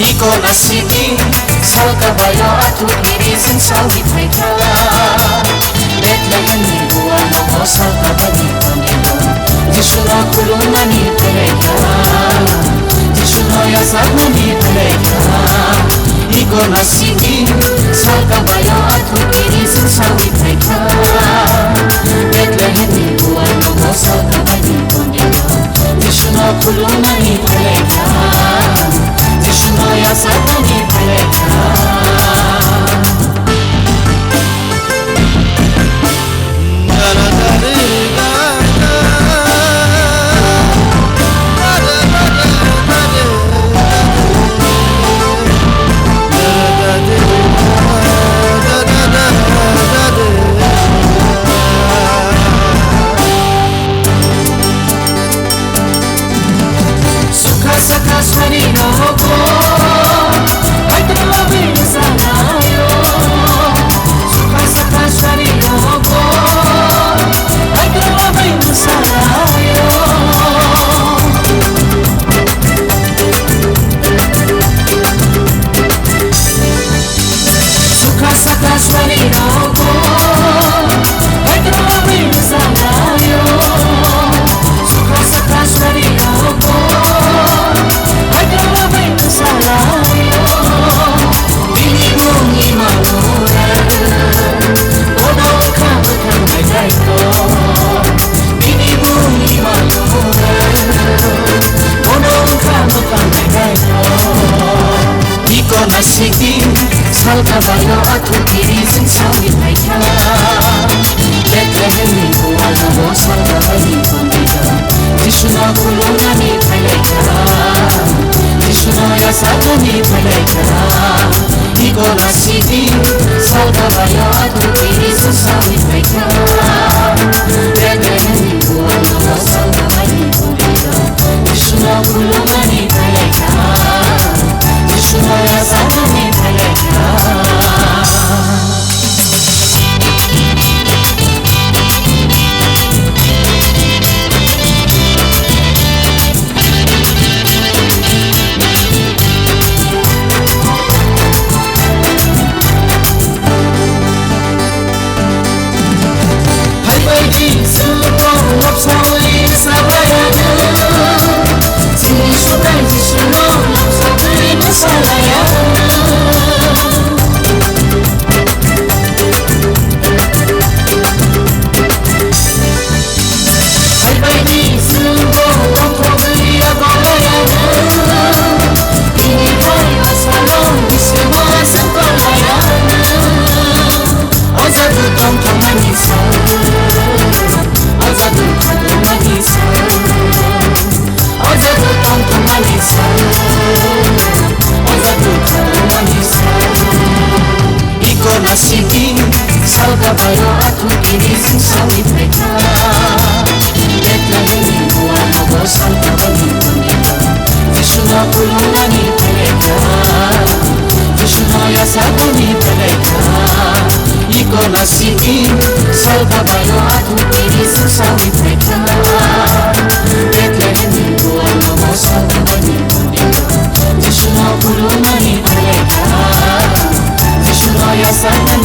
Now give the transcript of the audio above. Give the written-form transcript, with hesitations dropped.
Nicolasiti salkabayo atu irisin sawi paika Bethlehem ni buano mo salkabani panilo Jishuna kulumani paika Jishuna yasagmani paika Nicolasiti salkabayo atu irisin sawi paika Bethlehem ni buano mo salkabani panilo Jishuna kulumani paika Jishuna yasagmani paika Salkabayo atu irisin sawi paika Bethlehem ni buwana mo salkabani panilo Jishuna kulunani paika Jishuna yasagmani paika Nicolasiti salkabayo atu irisin sawi paika Bethlehem ni buwana mo salkabani panilo Jishuna kulunani paika Jishuna yasagmani paika Nicolasiti salkabayo atu irisin sawi paika Bethlehem ni buwana mo salkabani panilo Jishuna kulunani paika Jishuna yasagmani paika Nicolasiti salkabayo atu irisin sawi paika Bethlehem ni buwana mo salkabani panilo Jishuna kulunani paika Jishuna yasagmani